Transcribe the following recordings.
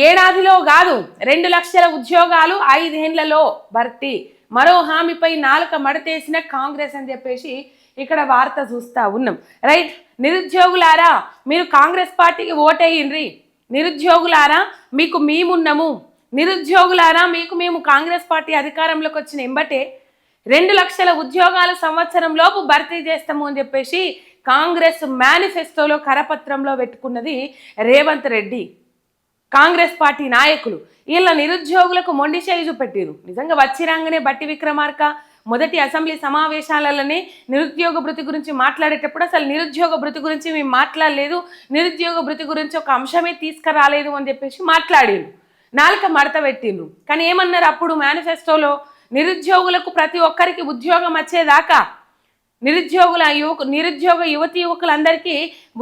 ఏడాదిలో కాదు 2 లక్షల ఉద్యోగాలు 5 ఏళ్లలో భర్తీ, మరో హామీపై నాలుక మడతేసిన కాంగ్రెస్ అని చెప్పేసి ఇక్కడ వార్త చూస్తూ ఉన్నాం. రైట్, నిరుద్యోగులారా మీరు కాంగ్రెస్ పార్టీకి ఓటేయండి. నిరుద్యోగులారా మీకు మేమున్నాము. నిరుద్యోగులారా మీకు మేము కాంగ్రెస్ పార్టీ అధికారంలోకి వచ్చిన ఎంబటే 2 లక్షల ఉద్యోగాలు సంవత్సరం లోపు భర్తీ చేస్తాము అని చెప్పేసి కాంగ్రెస్ మేనిఫెస్టోలో కరపత్రంలో పెట్టుకున్నది రేవంత్ రెడ్డి. కాంగ్రెస్ పార్టీ నాయకులు వీళ్ళ నిరుద్యోగులకు మొండి చేయి చూపెట్టారు. నిజంగా వచ్చిరాగానే బట్టి విక్రమార్క మొదటి అసెంబ్లీ సమావేశాలలోనే నిరుద్యోగ భృతి గురించి మాట్లాడేటప్పుడు అసలు నిరుద్యోగ భృతి గురించి మేము మాట్లాడలేదు, నిరుద్యోగ భృతి గురించి ఒక అంశమే తీసుకురాలేదు అని చెప్పేసి మాట్లాడారు, నాలుక మడత పెట్టిండ్రు. కానీ ఏమన్నారు అప్పుడు మేనిఫెస్టోలో? నిరుద్యోగులకు ప్రతి ఒక్కరికి ఉద్యోగం వచ్చేదాకా, నిరుద్యోగ యువతి యువకులందరికీ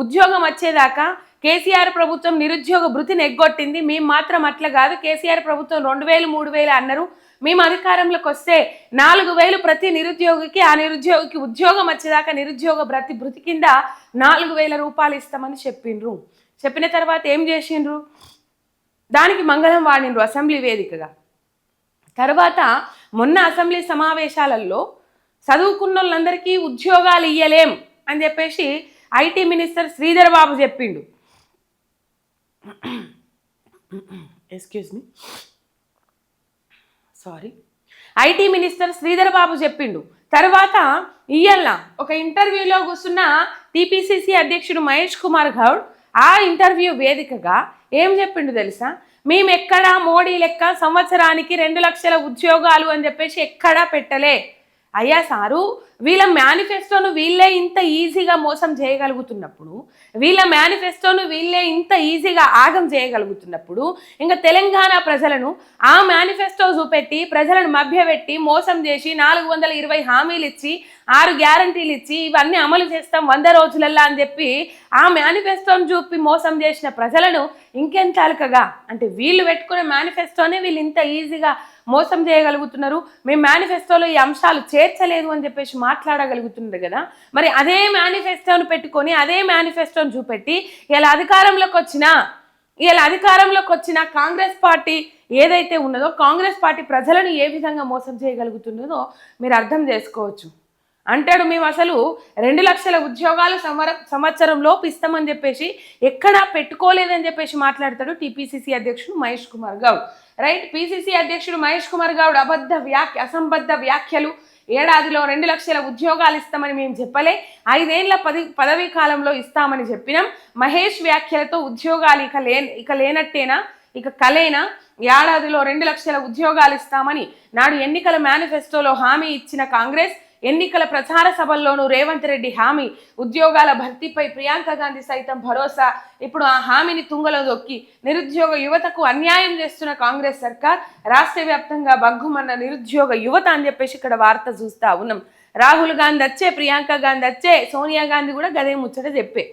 ఉద్యోగం వచ్చేదాకా కేసీఆర్ ప్రభుత్వం నిరుద్యోగ భృతిని ఎగ్గొట్టింది. మేము మాత్రం అట్లా కాదు, కేసీఆర్ ప్రభుత్వం 2000 3000 అన్నారు, మేము అధికారంలోకి వస్తే 4000 ప్రతి నిరుద్యోగికి, ఆ నిరుద్యోగికి ఉద్యోగం వచ్చేదాకా నిరుద్యోగ భృతి కింద 4000 రూపాయలు ఇస్తామని చెప్పిండ్రు. చెప్పిన తర్వాత ఏం చేసిండ్రు? దానికి మంగళం వాడిండ్రు అసెంబ్లీ వేదికగా. తర్వాత మొన్న అసెంబ్లీ సమావేశాలలో చదువుకున్న వాళ్ళందరికీ ఉద్యోగాలు ఇయ్యలేం అని చెప్పేసి ఐటీ మినిస్టర్ శ్రీధర్ బాబు చెప్పిండు. Excuse me, sorry, IT minister Sridhar Babu చెప్పిండు. తర్వాత ఇయ్యాల ఒక ఇంటర్వ్యూలో కూర్చున్న టీపీసీసీ అధ్యక్షుడు మహేష్ కుమార్ గౌడ్ ఆ ఇంటర్వ్యూ వేదికగా ఏం చెప్పిండు తెలుసా? మేము ఎక్కడా మోడీ లెక్క సంవత్సరానికి 2 లక్షల ఉద్యోగాలు అని చెప్పేసి ఎక్కడా పెట్టలే. అయ్యా సారు, వీళ్ళ మేనిఫెస్టోను వీళ్ళే ఇంత ఈజీగా మోసం చేయగలుగుతున్నప్పుడు, వీళ్ళ మేనిఫెస్టోను వీళ్ళే ఇంత ఈజీగా ఆగం చేయగలుగుతున్నప్పుడు, ఇంకా తెలంగాణ ప్రజలను ఆ మేనిఫెస్టో చూపెట్టి ప్రజలను మభ్యపెట్టి మోసం చేసి 420 హామీలు ఇచ్చి 6 గ్యారంటీలు ఇచ్చి ఇవన్నీ అమలు చేస్తాం 100 రోజులల్లా అని చెప్పి ఆ మేనిఫెస్టోను చూపి మోసం చేసిన ప్రజలను ఇంకెంత అలకగా, అంటే వీళ్ళు పెట్టుకునే మేనిఫెస్టోనే వీళ్ళు ఇంత ఈజీగా మోసం చేయగలుగుతున్నారు, మేము మేనిఫెస్టోలో ఈ అంశాలు చేర్చలేదు అని చెప్పేసి మాట్లాడగలుగుతున్నారు కదా. మరి అదే మేనిఫెస్టోను పెట్టుకొని అదే మేనిఫెస్టోను చూపెట్టి ఇలా అధికారంలోకి వచ్చిన కాంగ్రెస్ పార్టీ ఏదైతే ఉన్నదో కాంగ్రెస్ పార్టీ ప్రజలను ఏ విధంగా మోసం చేయగలుగుతున్నదో మీరు అర్థం చేసుకోవచ్చు. అంటాడు మేము అసలు 2 లక్షల ఉద్యోగాలు సంవత్సరంలోపు ఇస్తామని చెప్పేసి ఎక్కడా పెట్టుకోలేదని చెప్పేసి మాట్లాడతాడు టీపీసీసీ అధ్యక్షుడు మహేష్ కుమార్ గౌడ్. రైట్, పీసీసీ అధ్యక్షుడు మహేష్ కుమార్ గౌడ్ అసంబద్ధ వ్యాఖ్యలు. ఏడాదిలో 2 లక్షల ఉద్యోగాలు ఇస్తామని మేము చెప్పలే, 5 ఏళ్ల పదవీ కాలంలో ఇస్తామని చెప్పినాం. మహేష్ వ్యాఖ్యలతో ఉద్యోగాలు ఇక లేనట్టేనా, ఇక కలేనా? ఏడాదిలో 2 లక్షల ఉద్యోగాలు ఇస్తామని నాడు ఎన్నికల మేనిఫెస్టోలో హామీ ఇచ్చిన కాంగ్రెస్, ఎన్నికల ప్రచార సభల్లోనూ రేవంత్ రెడ్డి హామీ, ఉద్యోగాల భర్తీపై ప్రియాంక గాంధీ సైతం భరోసా. ఇప్పుడు ఆ హామీని తుంగలో దొక్కి నిరుద్యోగ యువతకు అన్యాయం చేస్తున్న కాంగ్రెస్ సర్కార్, రాష్ట్ర వ్యాప్తంగా బగ్గుమన్న నిరుద్యోగ యువత అని చెప్పేసి ఇక్కడ వార్త చూస్తూ ఉన్నాం. రాహుల్ గాంధీ వచ్చే, ప్రియాంక గాంధీ వచ్చే, సోనియా గాంధీ కూడా గదే ముచ్చట చెప్పే.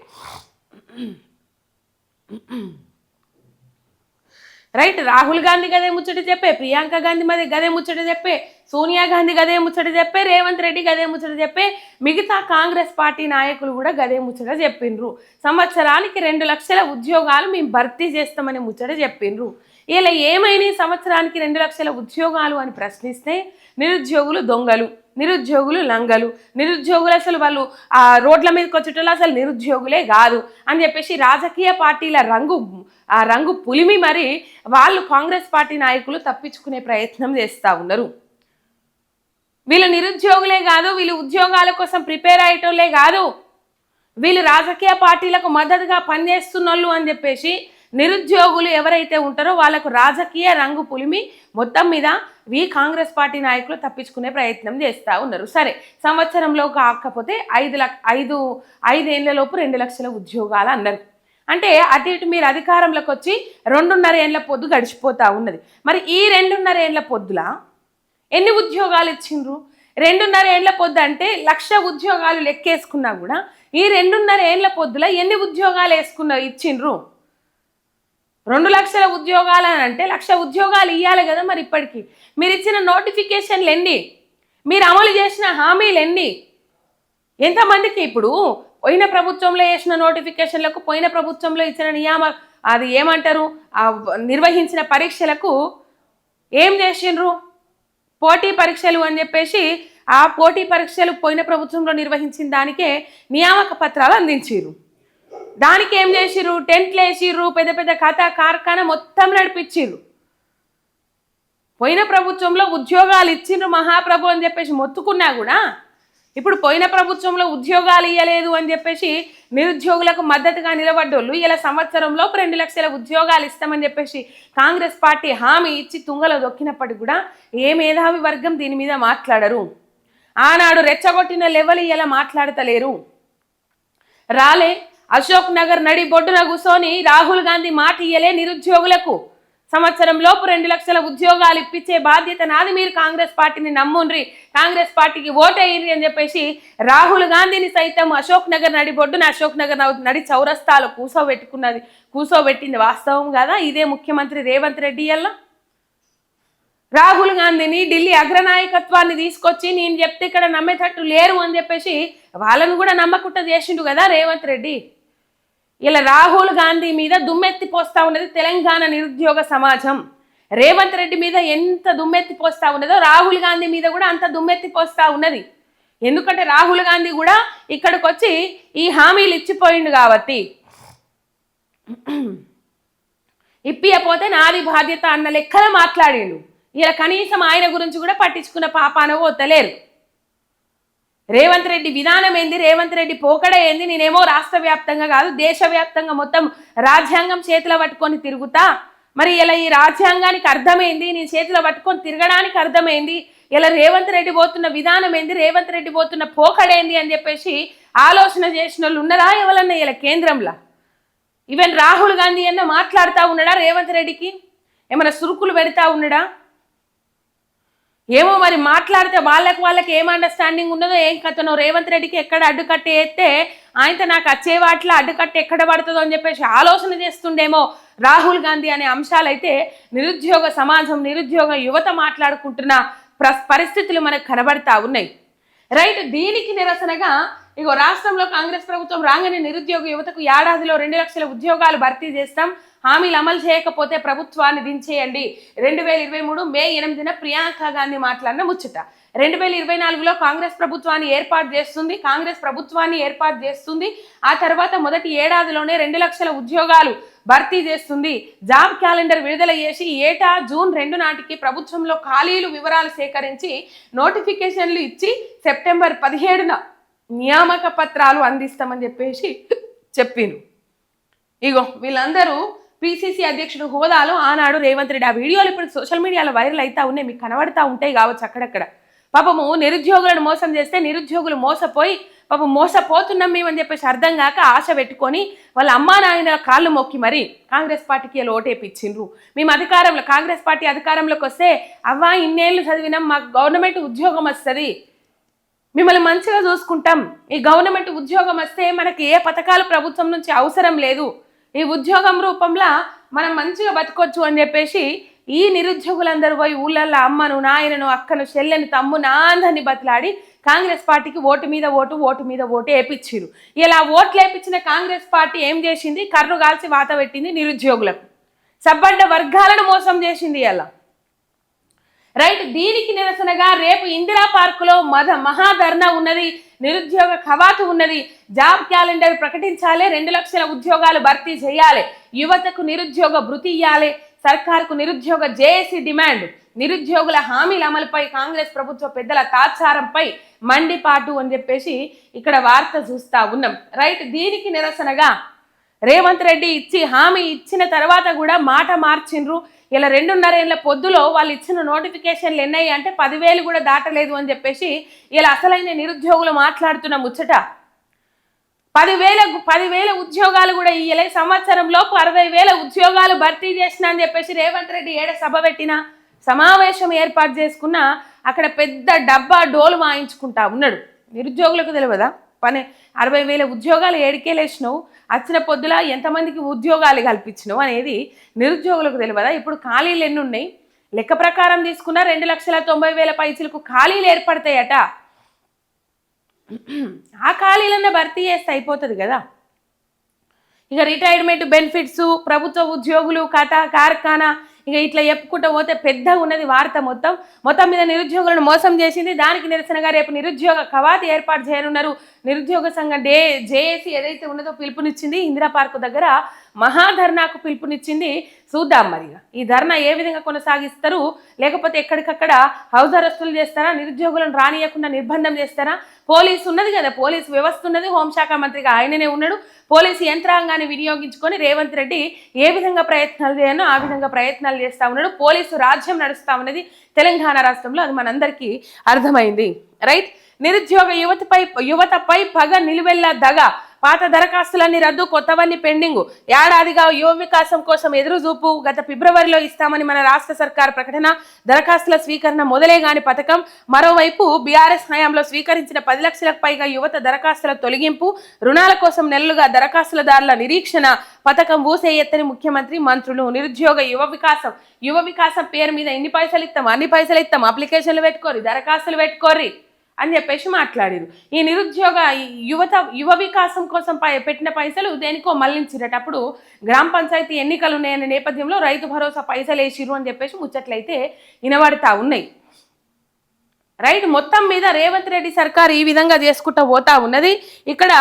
రైట్, రాహుల్ గాంధీ గదే ముచ్చట చెప్పే, ప్రియాంక గాంధీ మరి గదే ముచ్చట చెప్పే, సోనియా గాంధీ గదే ముచ్చట చెప్పే, రేవంత్ రెడ్డి గదే ముచ్చట చెప్పే, మిగతా కాంగ్రెస్ పార్టీ నాయకులు కూడా గదే ముచ్చట చెప్పిండ్రు. సంవత్సరానికి 2 లక్షల ఉద్యోగాలు మేము భర్తీ చేస్తామని ముచ్చట చెప్పిండ్రు. ఇలా ఏమైనా సంవత్సరానికి 2 లక్షల ఉద్యోగాలు అని ప్రశ్నిస్తే నిరుద్యోగులు దొంగలు, నిరుద్యోగులు లంగలు, నిరుద్యోగులు అసలు వాళ్ళు ఆ రోడ్ల మీదకి వచ్చేటోళ్ళు అసలు నిరుద్యోగులే కాదు అని చెప్పేసి రాజకీయ పార్టీల రంగు పులిమి మరి వాళ్ళు కాంగ్రెస్ పార్టీ నాయకులు తప్పించుకునే ప్రయత్నం చేస్తూ ఉన్నారు. వీళ్ళు నిరుద్యోగులే కాదు, వీళ్ళు ఉద్యోగాల కోసం ప్రిపేర్ అయ్యేటోళ్ళే కాదు, వీళ్ళు రాజకీయ పార్టీలకు మద్దతుగా పనిచేస్తున్నోళ్ళు అని చెప్పేసి నిరుద్యోగులు ఎవరైతే ఉంటారో వాళ్ళకు రాజకీయ రంగు పులిమి మొత్తం మీద ఈ కాంగ్రెస్ పార్టీ నాయకులు తప్పించుకునే ప్రయత్నం చేస్తూ ఉన్నారు. సరే, సంవత్సరంలో కాకపోతే 5 ఏళ్లలోపు 2 లక్షల ఉద్యోగాలు అన్నారు. అంటే అటు ఇటు మీరు అధికారంలోకి వచ్చి 2.5 ఏళ్ల పొద్దు గడిచిపోతూ ఉన్నది. మరి ఈ 2.5 ఏళ్ల పొద్దులా ఎన్ని ఉద్యోగాలు ఇచ్చిండ్రు? 2.5 ఏళ్ల పొద్దు అంటే 1,00,000 ఉద్యోగాలు లెక్కేసుకున్నా కూడా ఈ 2.5 ఏళ్ల పొద్దుల ఎన్ని ఉద్యోగాలు ఇచ్చిండ్రు? 2 లక్షల ఉద్యోగాలు అని అంటే 1,00,000 ఉద్యోగాలు ఇవ్వాలి కదా. మరి ఇప్పటికీ మీరు ఇచ్చిన నోటిఫికేషన్లు ఎన్ని, మీరు అమలు చేసిన హామీలు ఎన్ని, ఎంతమందికి? ఇప్పుడు పోయిన ప్రభుత్వంలో వేసిన నోటిఫికేషన్లకు, పోయిన ప్రభుత్వంలో ఇచ్చిన అది ఏమంటారు నిర్వహించిన పరీక్షలకు ఏం చేసిండ్రు? పోటీ పరీక్షలు అని చెప్పేసి ఆ పోటీ పరీక్షలు పోయిన ప్రభుత్వంలో నిర్వహించిన దానికే నియామక పత్రాలు అందించిర్రు. దానికి ఏం చేసిర్రు? టెంట్లు వేసిర్రు, పెద్ద పెద్ద కథ కార్ఖానా మొత్తం నడిపించిర్రు. పోయిన ప్రభుత్వంలో ఉద్యోగాలు ఇచ్చిండ్రు మహాప్రభు అని చెప్పేసి మొత్తుకున్నా కూడా ఇప్పుడు పోయిన ప్రభుత్వంలో ఉద్యోగాలు ఇవ్వలేదు అని చెప్పేసి నిరుద్యోగులకు మద్దతుగా నిలబడ్డోళ్ళు ఇలా సంవత్సరంలో 2 లక్షల ఉద్యోగాలు ఇస్తామని చెప్పేసి కాంగ్రెస్ పార్టీ హామీ ఇచ్చి తుంగలో దొక్కినప్పటికీ కూడా ఏ మేధావి వర్గం దీని మీద మాట్లాడరు. ఆనాడు రెచ్చగొట్టిన లెవెల్ ఇలా మాట్లాడతలేరు. రాలే అశోక్ నగర్ నడి బొడ్డున కూర్చొని రాహుల్ గాంధీ మాట ఇయ్యలే నిరుద్యోగులకు సంవత్సరంలోపు 2 లక్షల ఉద్యోగాలు ఇప్పించే బాధ్యత నాది, మీరు కాంగ్రెస్ పార్టీని నమ్ముండ్రి, కాంగ్రెస్ పార్టీకి ఓటేయండి అని చెప్పేసి రాహుల్ గాంధీని సైతం అశోక్ నగర్ నడి బొడ్డున అశోక్ నగర్ నడి చౌరస్తాలో కూసోబెట్టింది వాస్తవం కదా. ఇదే ముఖ్యమంత్రి రేవంత్ రెడ్డి అలా రాహుల్ గాంధీని ఢిల్లీ అగ్రనాయకత్వాన్ని తీసుకొచ్చి నేను చెప్తే ఇక్కడ నమ్మేటట్టు లేరు అని చెప్పేసి వాళ్ళను కూడా నమ్మకుండా చేసిండు కదా రేవంత్ రెడ్డి. ఇలా రాహుల్ గాంధీ మీద దుమ్మెత్తి పోస్తా ఉన్నది తెలంగాణ నిరుద్యోగ సమాజం. రేవంత్ రెడ్డి మీద ఎంత దుమ్మెత్తి పోస్తా ఉన్నదో రాహుల్ గాంధీ మీద కూడా అంత దుమ్మెత్తి పోస్తా ఉన్నది. ఎందుకంటే రాహుల్ గాంధీ కూడా ఇక్కడికి వచ్చి ఈ హామీలు ఇచ్చిపోయిండు కాబట్టి ఇప్పియపోతే నాది బాధ్యత అన్న లెక్కన మాట్లాడిండు. ఇలా కనీసం ఆయన గురించి కూడా పట్టించుకున్న పాపాన పోతలేరు. రేవంత్ రెడ్డి విధానం ఏంది, రేవంత్ రెడ్డి పోకడ ఏంది? నేనేమో రాష్ట్ర వ్యాప్తంగా కాదు దేశవ్యాప్తంగా మొత్తం రాజ్యాంగం చేతిలో పట్టుకొని తిరుగుతా, మరి ఇలా ఈ రాజ్యాంగానికి అర్థమైంది, నీ చేతిలో పట్టుకొని తిరగడానికి అర్థమైంది, ఇలా రేవంత్ రెడ్డి పోతున్న విధానం ఏంది, రేవంత్ రెడ్డి పోతున్న పోకడేంది అని చెప్పేసి ఆలోచన చేసిన వాళ్ళు ఉన్నారా ఎవరన్నా ఇలా కేంద్రంలో? ఈవెన్ రాహుల్ గాంధీ అన్న మాట్లాడుతూ ఉన్నాడా రేవంత్ రెడ్డికి? ఏమైనా సురుకులు పెడతా ఉన్నాడా? ఏమో మరి మాట్లాడితే వాళ్ళకి ఏం అండర్స్టాండింగ్ ఉన్నదో ఏం కథనో. రేవంత్ రెడ్డికి ఎక్కడ అడ్డుకట్టే ఎత్తే ఆయనతో నాకు వచ్చే వాటిలో అడ్డుకట్ట ఎక్కడ పడుతుందో అని చెప్పేసి ఆలోచన చేస్తుండేమో రాహుల్ గాంధీ అనే అంశాలైతే నిరుద్యోగ సమాజం, నిరుద్యోగ యువత మాట్లాడుకుంటున్న పరిస్థితులు మనకు కనబడతా ఉన్నాయి. రైట్, దీనికి నిరసనగా ఇగో రాష్ట్రంలో కాంగ్రెస్ ప్రభుత్వం రాగానే నిరుద్యోగ యువతకు ఏడాదిలో 2 లక్షల ఉద్యోగాలు భర్తీ చేస్తాం, హామీలు అమలు చేయకపోతే ప్రభుత్వాన్ని దించేయండి. 2023 మే 8న ప్రియాంక గాంధీ మాట్లాడిన ముచ్చట. 2024లో కాంగ్రెస్ ప్రభుత్వాన్ని ఏర్పాటు చేస్తుంది. ఆ తర్వాత మొదటి ఏడాదిలోనే 2 లక్షల ఉద్యోగాలు భర్తీ చేస్తుంది. జాబ్ క్యాలెండర్ విడుదల చేసి ఏటా జూన్ 2 నాటికి ప్రభుత్వంలో ఖాళీలు వివరాలు సేకరించి నోటిఫికేషన్లు ఇచ్చి సెప్టెంబర్ 17న నియామక పత్రాలు అందిస్తామని చెప్పేసి చెప్పిండు. ఇగో వీళ్ళందరూ పిసిసి అధ్యక్షుడు హోదాలో ఆనాడు రేవంత్ రెడ్డి. ఆ వీడియోలు ఇప్పుడు సోషల్ మీడియాలో వైరల్ అవుతా ఉన్నాయి, మీకు కనబడతా ఉంటాయి కావచ్చు అక్కడక్కడ. పాపము నిరుద్యోగులను మోసం చేస్తే నిరుద్యోగులు మోసపోయి పాపం మోసపోతున్నాం మేమని చెప్పేసి అర్థం కాక ఆశ పెట్టుకొని వాళ్ళ అమ్మా నాయన కాళ్ళు మొక్కి మరి కాంగ్రెస్ పార్టీకి ఓటేపిచ్చిండ్రు. మేము కాంగ్రెస్ పార్టీ అధికారంలోకి వస్తే అవ్వా ఇన్నేళ్ళు చదివినాం, మాకు గవర్నమెంట్ ఉద్యోగం వస్తుంది, మిమ్మల్ని మంచిగా చూసుకుంటాం, ఈ గవర్నమెంట్ ఉద్యోగం వస్తే మనకి ఏ పథకాలు ప్రభుత్వం నుంచి అవసరం లేదు, ఈ ఉద్యోగం రూపంలో మనం మంచిగా బతకొచ్చు అని చెప్పేసి ఈ నిరుద్యోగులందరూ పోయి ఊళ్ళల్లో అమ్మను నాయనను అక్కను చెల్లెను తమ్మును అందరినీ బతిలాడి కాంగ్రెస్ పార్టీకి ఓటు మీద ఓటు వేయించారు. ఇలా ఓట్లు వేయించిన కాంగ్రెస్ పార్టీ ఏం చేసింది? కర్రు కాల్చి వాత పెట్టింది నిరుద్యోగులకు, సబ్బడ్డ వర్గాలను మోసం చేసింది అలా. రైట్, దీనికి నిరసనగా రేపు ఇందిరా పార్కులో మహాధర్నా ఉన్నది, నిరుద్యోగ కవాతు ఉన్నది. జాబ్ క్యాలెండర్ ప్రకటించాలి, 2 లక్షల ఉద్యోగాలు భర్తీ చేయాలి, యువతకు నిరుద్యోగ భృతి ఇవ్వాలి, సర్కార్కు నిరుద్యోగ జేఏసీ డిమాండ్, నిరుద్యోగుల హామీల అమలుపై కాంగ్రెస్ ప్రభుత్వ పెద్దల తాత్సారంపై మండిపాటు అని చెప్పేసి ఇక్కడ వార్త చూస్తా ఉన్నాం. రైట్, దీనికి నిరసనగా రేవంత్ రెడ్డి హామీ ఇచ్చిన తర్వాత కూడా మాట మార్చిండ్రు. ఇలా 2.5 ఏళ్ల పొద్దులో వాళ్ళు ఇచ్చిన నోటిఫికేషన్లు ఎన్నయ్యి అంటే 10,000 కూడా దాటలేదు అని చెప్పేసి ఇలా అసలైన నిరుద్యోగులు మాట్లాడుతున్న ముచ్చట. 10,000 ఉద్యోగాలు కూడా ఇయ్యలే, సంవత్సరంలోపు 60,000 ఉద్యోగాలు భర్తీ చేసిన అని చెప్పేసి రేవంత్ రెడ్డి సభ పెట్టిన సమావేశం ఏర్పాటు చేసుకున్న అక్కడ పెద్ద డబ్బా డోలు వాయించుకుంటా ఉన్నాడు. నిరుద్యోగులకు తెలియదా? 60,000 ఉద్యోగాలు ఏడికేలేసినావు, వచ్చిన పొద్దులా ఎంతమందికి ఉద్యోగాలు కల్పించినావు అనేది నిరుద్యోగులకు తెలియదా? ఇప్పుడు ఖాళీలు ఎన్ని ఉన్నాయి లెక్క ప్రకారం తీసుకున్నా 2,90,000 పైచలకు ఖాళీలు ఏర్పడతాయట. ఆ ఖాళీలన్నా భర్తీ చేస్తే అయిపోతుంది కదా. ఇక రిటైర్మెంట్ బెనిఫిట్స్, ప్రభుత్వ ఉద్యోగులు కథ కార్ఖానా, ఇక ఇట్లా చెప్పుకుంటూ పోతే పెద్దగా ఉన్నది వార్త. మొత్తం మీద నిరుద్యోగులను మోసం చేసింది. దానికి నిరసనగా రేపు నిరుద్యోగ కవాతు ఏర్పాటు చేయనున్నారు. నిరుద్యోగ సంఘం జేఏసీ ఏదైతే ఉన్నదో పిలుపునిచ్చింది. ఇందిరా పార్కు దగ్గర మహాధర్నాకు పిలుపునిచ్చింది. చూద్దాం మరిగా ఈ ధర్నా ఏ విధంగా కొనసాగిస్తారు, లేకపోతే ఎక్కడికక్కడ హౌస్ అరెస్టులు చేస్తారా, నిరుద్యోగులను రానియకుండా నిర్బంధం చేస్తారా. పోలీసు ఉన్నది కదా, పోలీసు వ్యవస్థ ఉన్నది. హోంశాఖ మంత్రిగా ఆయననే ఉన్నాడు. పోలీసు యంత్రాంగాన్ని వినియోగించుకొని రేవంత్ రెడ్డి ఏ విధంగా ప్రయత్నాలు చేయాలో ఆ విధంగా ప్రయత్నాలు చేస్తూ ఉన్నాడు. పోలీసు రాజ్యం నడుస్తూ ఉన్నది తెలంగాణ రాష్ట్రంలో, అది మనందరికీ అర్థమైంది. రైట్. నిరుద్యోగ యువతపై పగ నిలువెల్లా దగ, పాత దరఖాస్తులన్నీ రద్దు, కొత్తవన్నీ పెండింగు, ఏడాదిగా యువ వికాసం కోసం ఎదురుచూపు, గత ఫిబ్రవరిలో ఇస్తామని మన రాష్ట్ర సర్కార్ ప్రకటన, దరఖాస్తుల స్వీకరణ మొదలేగాని పథకం. మరోవైపు బీఆర్ఎస్ హయాంలో స్వీకరించిన 10 లక్షలకు పైగా యువత దరఖాస్తుల తొలగింపు, రుణాల కోసం నెలలుగా దరఖాస్తులదారుల నిరీక్షణ, పథకం ఊసే ఎత్తని ముఖ్యమంత్రి మంత్రులు. నిరుద్యోగ యువ వికాసం పేరు మీద ఇన్ని పైసలు ఇస్తాం, అన్ని పైసలు ఇస్తాం, అప్లికేషన్లు పెట్టుకోరి, దరఖాస్తులు పెట్టుకోరి అని చెప్పేసి మాట్లాడారు. ఈ నిరుద్యోగ యువ వికాసం కోసం పెట్టిన పైసలు దేనికో మళ్లించేటప్పుడు గ్రామ పంచాయతీ ఎన్నికలు ఉన్నాయనే నేపథ్యంలో రైతు భరోసా పైసలు వేసిరు అని చెప్పేసి ముచ్చట్లయితే వినబడతా ఉన్నాయి. రైట్. మొత్తం మీద రేవంత్ రెడ్డి సర్కార్ ఈ విధంగా చేసుకుంటూ పోతా ఉన్నది. ఇక్కడ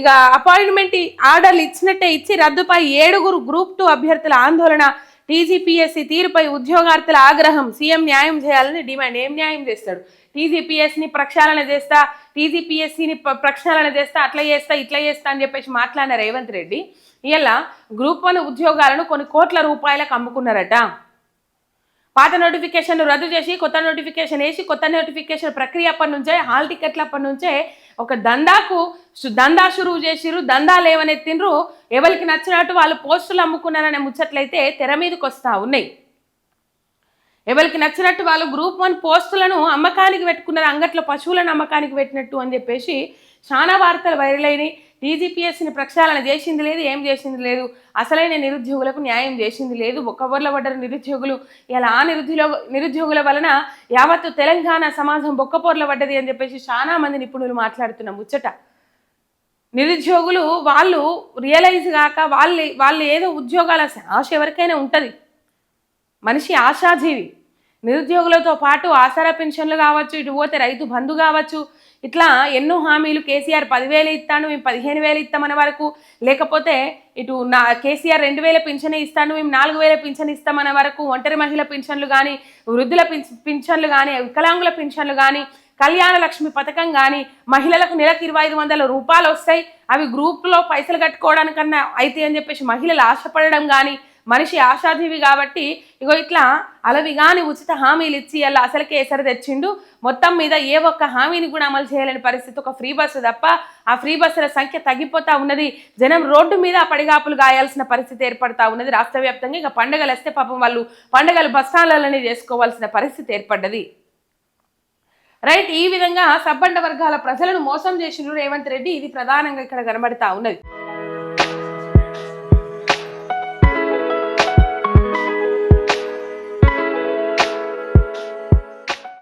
ఇక అపాయింట్మెంట్ ఆర్డర్లు ఇచ్చినట్టే ఇచ్చి రద్దుపై 7 గ్రూప్ 2 అభ్యర్థుల ఆందోళన, టీజీపీఎస్సీ తీరుపై ఉద్యోగార్థుల ఆగ్రహం, సీఎం న్యాయం చేయాలని డిమాండ్. ఏం న్యాయం చేస్తాడు? టీజీపీఎస్సీని ప్రక్షాళన చేస్తా, టీజీపీఎస్సీని ప్రక్షాళన చేస్తా, అట్లా చేస్తా ఇట్లా చేస్తా అని చెప్పేసి మాట్లాడిన రేవంత్ రెడ్డి ఇలా గ్రూప్ 1 ఉద్యోగాలను కొన్ని కోట్ల రూపాయలకు అమ్ముకున్నారట. పాత నోటిఫికేషన్లు రద్దు చేసి కొత్త నోటిఫికేషన్ వేసి, కొత్త నోటిఫికేషన్ ప్రక్రియ అప్పటి నుంచే, హాల్ టికెట్ల అప్పటి నుంచే ఒక దందా షురువు చేసిరు, దందా లేవనెత్తిండ్రు. ఎవరికి నచ్చినట్టు వాళ్ళు పోస్టులు అమ్ముకున్నారనే ముచ్చట్లయితే తెర మీదకి వస్తూ ఉన్నాయి. ఎవరికి నచ్చినట్టు వాళ్ళు గ్రూప్ 1 పోస్టులను అమ్మకానికి పెట్టుకున్నారు, అంగట్లో పశువులను అమ్మకానికి పెట్టినట్టు అని చెప్పేసి చాలా వార్తలు వైరల్ అయినాయి. టీజీపీఎస్సీని ప్రక్షాళన చేసింది లేదు, ఏం చేసింది లేదు, అసలైన నిరుద్యోగులకు న్యాయం చేసింది లేదు. బొక్కబొర్ల పడ్డారు నిరుద్యోగులు. ఇలా ఆ నిరుద్యోగుల వలన యావత్తు తెలంగాణ సమాజం బొక్కబొర్ల పడ్డది అని చెప్పేసి చాలా మంది నిపుణులు మాట్లాడుతున్న ముచ్చట. నిరుద్యోగులు వాళ్ళు రియలైజ్ కాక వాళ్ళు ఏదో ఉద్యోగాల ఆశ ఎవరికైనా ఉంటుంది. మనిషి ఆశాజీవి. నిరుద్యోగులతో పాటు ఆసరా పెన్షన్లు కావచ్చు, ఇటు పోతే రైతు బంధు కావచ్చు, ఇట్లా ఎన్నో హామీలు. కేసీఆర్ 10,000 ఇస్తాను, మేము 15,000 ఇస్తామనే వరకు, లేకపోతే ఇటు కేసీఆర్ 2,000 పింఛన్ ఇస్తాను, మేము 4,000 పింఛన్ ఇస్తామనే వరకు, ఒంటరి మహిళ పింఛన్లు కానీ, వృద్ధుల పింఛన్లు కానీ, వికలాంగుల పింఛన్లు కానీ, కళ్యాణ లక్ష్మి పథకం కానీ, మహిళలకు నెలకు 2,500 రూపాయలు వస్తాయి, అవి గ్రూప్లో పైసలు కట్టుకోవడానికన్నా అయితే అని చెప్పేసి మహిళలు ఆశపడడం కానీ. మనిషి ఆశాజీవి కాబట్టి ఇగో ఇట్లా అలవిగాని ఉచిత హామీలు ఇచ్చి అలా అసలుకే ఎసరు తెచ్చిండు. మొత్తం మీద ఏ ఒక్క హామీని కూడా అమలు చేయలేని పరిస్థితి. ఒక ఫ్రీ బస్సు తప్ప ఆ ఫ్రీ బస్సుల సంఖ్య తగ్గిపోతా ఉన్నది. జనం రోడ్డు మీద పడిగాపులు గాయాల్సిన పరిస్థితి ఏర్పడతా ఉన్నది రాష్ట్ర వ్యాప్తంగా. ఇక పండుగలు వస్తే పాపం వాళ్ళు పండుగలు బస్టాండ్లలోనే చేసుకోవాల్సిన పరిస్థితి ఏర్పడ్డది. రైట్. ఈ విధంగా సబ్బండ వర్గాల ప్రజలను మోసం చేసిన రేవంత్ రెడ్డి, ఇది ప్రధానంగా ఇక్కడ కనబడతా ఉన్నది.